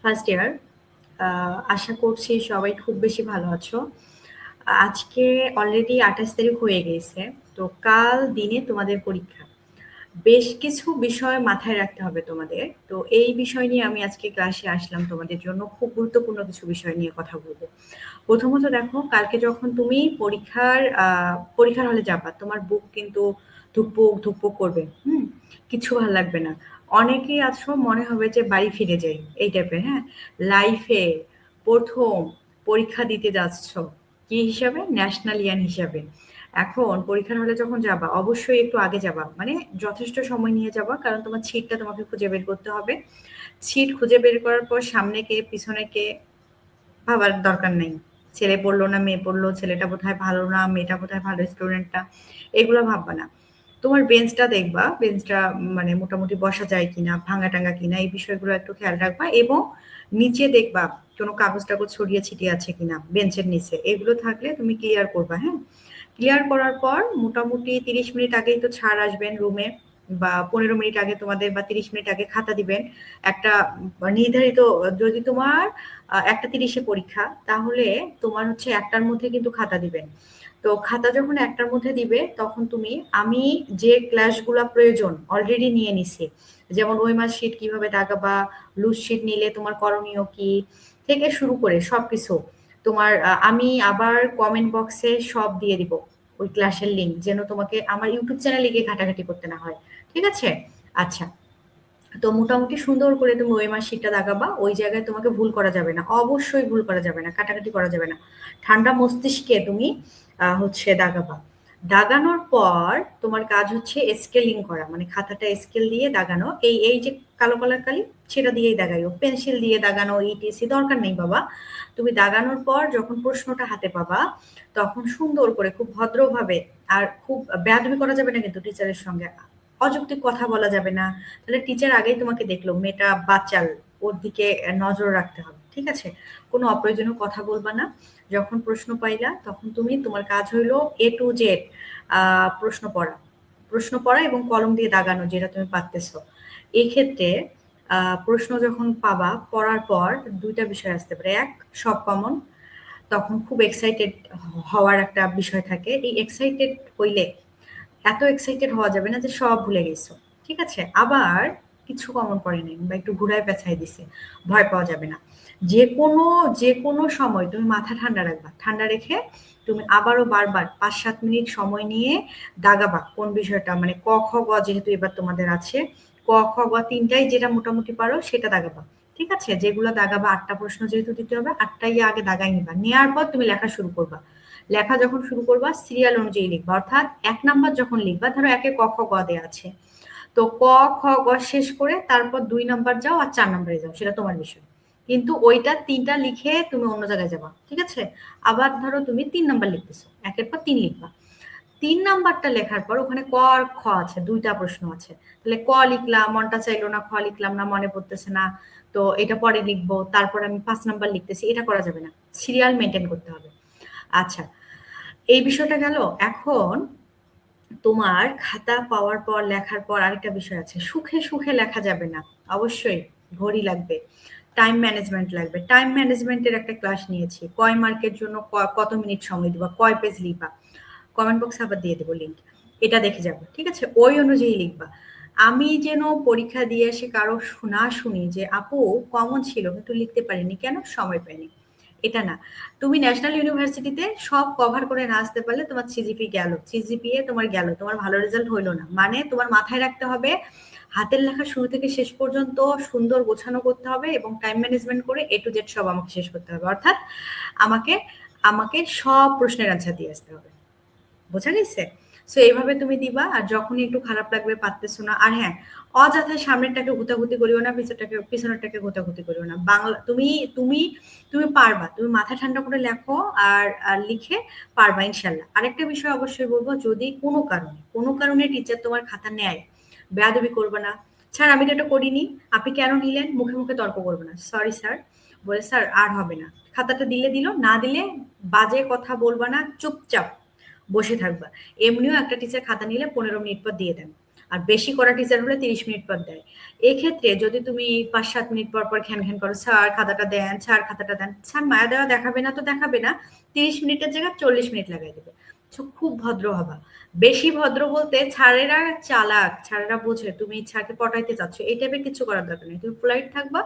First year. আশা করছি সবাই খুব বেশি ভালো আছো। আজকে অলরেডি ২৮ তারিখ হয়ে গেছে। তো কাল দিনে তোমাদের পরীক্ষা। বেশ কিছু বিষয় মাথায় রাখতে হবে তোমাদের। তো এই বিষয় নিয়ে আমি আজকে ক্লাসে আসলাম তোমাদের জন্য। খুব গুরুত্বপূর্ণ কিছু বিষয় নিয়ে কথা বলবো। প্রথমত দেখো, কালকে যখন তুমি পরীক্ষার হলে যাবা, তোমার বুক কিন্তু ধুকপুক ধুকপুক করবে। কিছু ভাল লাগবে না। অনেকেই আছো মনে হবে যে বাড়ি ফিরে যাই, এই টাইপের। হ্যাঁ, লাইফে প্রথম পরীক্ষা দিতে যাচ্ছ কি হিসাবে? ন্যাশনাল ইয়ান হিসাবে। এখন পরীক্ষার হলে যখন যাবা, অবশ্যই একটু আগে যাবা, মানে যথেষ্ট সময় নিয়ে যাবা, কারণ তোমার সিটটা তোমাকে খুঁজে বের করতে হবে। সিট খুঁজে বের করার পর সামনে কে পিছনে কে ভাবার দরকার নেই। ছেলে পড়লো না মেয়ে পড়লো, ছেলেটা বোধহয় ভালো না, মেয়েটা বোধহয় ভালো স্টুডেন্টটা, এগুলো ভাববা না। তোমার বেঞ্চটা দেখবা, বেঞ্চটা মানে মোটামুটি বসা যায় কিনা, ভাঙা টাঙ্গা কিনা, এই বিষয়গুলো একটু খেয়াল রাখবা। এবং নিচে দেখবা কোনো কাগজ টাগজ ছড়িয়ে ছিটিয়ে আছে কিনা বেঞ্চের নিচে, এগুলো থাকলে তুমি ক্লিয়ার করবা। হ্যাঁ, ক্লিয়ার করার পর মোটামুটি ৩০ মিনিট আগেই তো ছাড় আসবেন রুমে, বা ১৫ মিনিট আগে তোমাদের, বা ৩০ মিনিট আগে খাতা দিবেন একটা নির্ধারিত। যদি তোমার ১টা ৩০-এ পরীক্ষা, তাহলে তোমার হচ্ছে ১টার মধ্যে কিন্তু খাতা দিবেন। তো খাতা যখন ১টার মধ্যে দিবে, তখন তুমি, আমি যে ক্লাসগুলা প্রয়োজন অলরেডি নিয়ে নিছি, যেমন ওয়েমার শিট কিভাবে দাগাবা, লুজ শিট নিলে তোমার করণীয় কি থেকে শুরু করে সবকিছু তোমার, আমি আবার কমেন্ট বক্সে সব দিয়ে দিব ওই ক্লাসের লিঙ্ক, যেন তোমাকে আমার ইউটিউব চ্যানেলে গিয়ে ঘাটাঘাটি করতে না হয়। ঠিক আছে? আচ্ছা, তো মোটামুটি সুন্দর করে তুমি ওয়েমার শিটটা দাগাবা। ওই জায়গায় তোমাকে ভুল করা যাবে না, অবশ্যই ভুল করা যাবে না, কাটাকাটি করা যাবে না। ঠান্ডা মস্তিষ্কে তুমি হচ্ছে দাগাবা। দাগানোর পর তোমার কাজ হচ্ছে স্কেলিং করা, মানে খাতাটা স্কেল দিয়ে দাগানো। এই এই যে কালো কালার কালি, সেটা দিয়েই দাগাইও, পেন্সিল দিয়ে দাগানো ইটিসি দরকার নেই বাবা। তুমি দাগানোর পর যখন প্রশ্নটা হাতে পাবা, তখন সুন্দর করে খুব ভদ্রভাবে, আর খুব বেয়াদবি করা যাবে না কিন্তু টিচারের সঙ্গে, অযৌক্তিক কথা বলা যাবে না। তাহলে টিচার আগেই তোমাকে দেখলো, মেয়েটা বাচাল, ওর দিকে নজর রাখতে হবে। ঠিক আছে? কোনো অপ্রয়োজনীয় কথা বলবা না। যখন প্রশ্ন পাইলা, তখন তুমি, তোমার কাজ হইলো A to Z প্রশ্ন পড়া, প্রশ্ন পড়া এবং কলম দিয়ে দাগানো, যেটা তুমি পারতেছো। এই ক্ষেত্রে প্রশ্ন যখন পাবা, পড়ার পর দুইটা বিষয় আসতে পারে। এক, সব কমন, তখন খুব এক্সাইটেড হওয়ার একটা বিষয় থাকে। এই এক্সাইটেড হইলে, এত এক্সাইটেড হওয়া যাবে না যে সব ভুলে গেছো। ঠিক আছে? আবার কিছু কমন পড়ে নাই বা একটু ঘুরায় পেঁচায় দিছে, ভয় পাওয়া যাবে না। যে কোনো সময় তুমি মাথা ঠান্ডা রাখবা। ঠান্ডা রেখে তুমি আবারও বারবার ৫-৭ মিনিট সময় নিয়ে দাগাবা কোন বিষয়টা, মানে ক খ গ যেহেতু এবার তোমাদের আছে, ক খ গ তিনটাই যেটা মোটামুটি পারো সেটা দাগাবা। ঠিক আছে? যেগুলো দাগাবা, ৮টা প্রশ্ন যেহেতু দিতে হবে, ৮টাই আগে দাগাই নিবা। নেয়ার পর তুমি লেখা শুরু করবা। লেখা যখন শুরু করবা, সিরিয়াল অনুযায়ী লিখবা। অর্থাৎ ১ নাম্বার যখন লিখবা, ধরো ১-এ ক, খ, গ দেয়া আছে। তো ক, খ, গ শেষ করে তারপর ২ নাম্বার যাও আর ৪ নাম্বারে যাও। সেটা তোমার বিষয়। কিন্তু ওইটা ৩ টা লিখে তুমি অন্য জায়গায় যাবা। ঠিক আছে? আবার ধরো তুমি ৩ নাম্বার লিখতেছো। ১-এর পর ৩ লিখবা। ৩ নাম্বারটা লেখার পর ওখানে ক আর খ আছে, ২ টা প্রশ্ন আছে। তাহলে ক লিখলাম, মনটা চাইলো না, খ লিখলাম না, মনে পড়তেছে না। তো এটা পরে লিখবো। তারপর আমি ৫ নাম্বার লিখতেছি। এটা করা যাবে না। সিরিয়াল মেইনটেইন করতে হবে। আচ্ছা, এই বিষয়টা গেল। এখন তোমার খাতা পাওয়ার পর, লেখার পর আরেকটা বিষয় আছে। সুখে, সুখে লেখা যাবে না। অবশ্যই ঘড়ি লাগবে, টাইম ম্যানেজমেন্ট লাগবে। টাইম ম্যানেজমেন্টের একটা ক্লাস নিয়েছি। কয় মার্কের জন্য কত মিনিট সময় দিবা, কয় পেজ লিখবা। কমেন্ট বক্সে আবার দিয়ে দেবো লিঙ্ক। এটা দেখে যাবো। ঠিক আছে? ওই অনুযায়ী লিখবা। আমি যেন পরীক্ষা দিয়ে এসে কারো না শুনি যে আপু কমন ছিল কিন্তু লিখতে পারিনি, কেন? সময় পাইনি। এটা না। তুমি ন্যাশনাল ইউনিভার্সিটিতে সব কভার করে না আসতে পারলে তোমার সিজিপি গেল, সিজিপিএ তোমার গেল, তোমার ভালো রেজাল্ট হইলো না। মানে তোমার মাথায় রাখতে হবে, হাতের লেখা শুরু থেকে শেষ পর্যন্ত সুন্দর গোছানো করতে হবে, এবং টাইম ম্যানেজমেন্ট করে A to Z সব আমাকে শেষ করতে হবে। অর্থাৎ আমাকে আমাকে সব প্রশ্নের আনসার দিয়ে আসতে হবে। বোঝা গেছে? সো এইভাবে তুমি দিবা। আর যখনই একটু খারাপ লাগবে, পারতেছো না, আর হ্যাঁ, অযথায় সামনেরটাকে হুতাহুতি করিও না, পিছনেরটাকে হুতাহুতি করিও না। বাংলা তুমি তুমি তুমি পারবা। তুমি মাথা ঠান্ডা করে লেখো, আর লিখে পারবা ইনশাল্লাহ। আরেকটা বিষয় অবশ্যই বলবো, যদি কোনো কারণে টিচার তোমার খাতা নেয়, বেয়াদবি করবে না। স্যার আমি তো এটা করিনি, আপনি কেন নিলেন, মুখে মুখে তর্ক করবে না। সরি স্যার বলে, স্যার আর হবে না। খাতাটা দিলে দিল, না দিলে বাজে কথা বলবা না, চুপচাপ বসে থাকবা। এমনিও একটা টিচার খাতা নিলে ১৫ মিনিট পর দিয়ে দেন। আর বেশি করা টিচার হলে 30 মিনিট পর দেয়। এক্ষেত্রে যদি তুমি 5-7 মিনিট পর পর ঘ্যান ঘ্যান করো, স্যার খাতাটা দেন, স্যার খাতাটা দেন, স্যার মায়া দেওয়া দেখাবে না তো দেখাবে না, 30 মিনিটের জায়গায় 40 মিনিট লাগাই দেবে। তো খুব ভদ্র হবা। বেশি ভদ্র বলতে ছাড়েরা চালাক, ছাড়েরা বোঝে তুমি ছাড়কে পটাইতে চাচ্ছ, এই টাইপের কিছু করার দরকার নেই। তুমি পোলাইট থাকবা।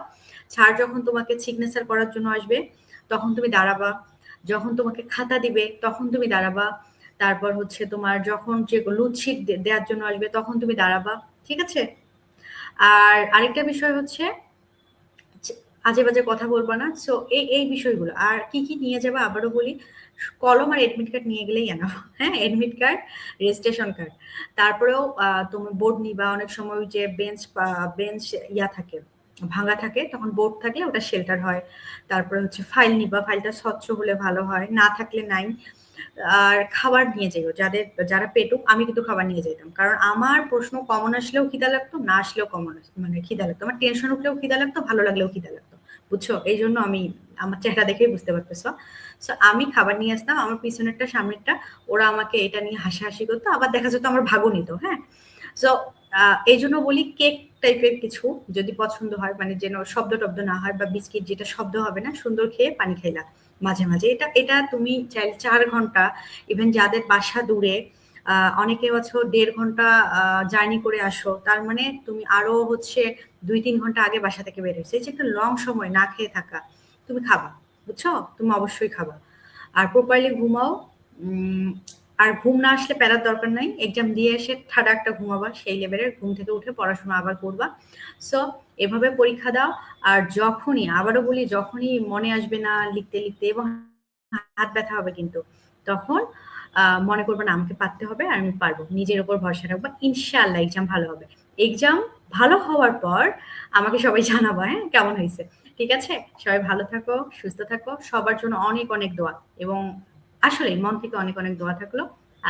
ছাড় যখন তোমাকে সিগনেচার করার জন্য আসবে তখন তুমি দাঁড়াবা, যখন তোমাকে খাতা দিবে তখন তুমি দাঁড়াবা, তারপর হচ্ছে তোমার যখন যে লুটশিট দেওয়ার জন্য আসবে তখন তুমি দাঁড়াবা। ঠিক আছে? আর আরেকটা বিষয় হচ্ছে আজে বাজে কথা বলবা না। সো এই বিষয়গুলো আর কি কি নিয়ে যাবে আবারও বলি, কলম আর এডমিট কার্ড নিয়ে গেলেই এনা। হ্যাঁ, এডমিট কার্ড, রেজিস্ট্রেশন কার্ড। তারপরেও তুমি বোর্ড নিবা, অনেক সময় যে বেঞ্চ ইয়া থাকে, ভাঙা থাকে, তখন বোর্ড থাকলে ওটা শেল্টার হয়। তারপরে হচ্ছে ফাইল নিবা, ফাইলটা স্বচ্ছ হলে ভালো হয়, না থাকলে নাই। আর খাবার নিয়ে যাইও, যারা পেটুক, আমি কিন্তু খাবার নিয়ে যেতাম, কারণ আমার প্রশ্ন কমন আসলেও খিদা লাগতো, না আসলেও কমন মানে খিদা লাগতো, আমার টেনশন উঠলেও খিদা লাগতো, ভালো লাগলেও খিদা লাগতো। বুঝছো? এই জন্য আমি আমার চেহারা দেখেই বুঝতে পারতেছো। সো আমি খাবার নিয়ে আসতাম, আমার পিছনেরটা সামনেরটা ওরা আমাকে এটা নিয়ে হাসাহাসি করতো, আবার দেখা যেত আমার ভাগও নিত। হ্যাঁ, সো এই জন্য বলি কেক টাইপের কিছু যদি পছন্দ হয়, মানে যেন শব্দ টব্দ না হয়, বা বিস্কিট যেটা শব্দ হবে না, সুন্দর খেয়ে পানি খাইলা মাঝে মাঝে। এটা এটা তুমি চাইলে 4 ঘন্টা, ইভেন যাদের বাসা দূরে, অনেকে আছো 1.5 ঘন্টা জার্নি করে আসো, তার মানে তুমি আরো হচ্ছে 2-3 ঘন্টা আগে বাসা থেকে বের হয়েছে, এই যে একটা লং সময় না খেয়ে থাকা, তুমি খাবা। বুঝছো? তুমি অবশ্যই খাবা। আর প্রপারলি ঘুমাও। উম, আর ঘুম না আসলে প্যারার দরকার নাই, এক্সাম দিয়ে এসে ঠাডা একটা ঘুমাবা, সেই লেভেলের ঘুম থেকে উঠে পড়াশোনা আবার করবা। সো এভাবে পরীক্ষা দাও। আর যখনই, আবারও বলি, যখনই মনে আসবে না লিখতে লিখতে এবং হাত ব্যথা হবে কিন্তু, তখন মনে করবে না আমাকে পারতে হবে আর আমি পারবো, নিজের উপর ভরসা রাখবা, ইনশাআল্লাহ এক্সাম ভালো হবে। এক্সাম ভালো হওয়ার পর আমাকে সবাই জানাবা, হ্যাঁ, কেমন হয়েছে। ঠিক আছে? সবাই ভালো থাকো, সুস্থ থাকো, সবার জন্য অনেক অনেক দোয়া, এবং আসলে মন থেকে অনেক অনেক দোয়া থাকলো।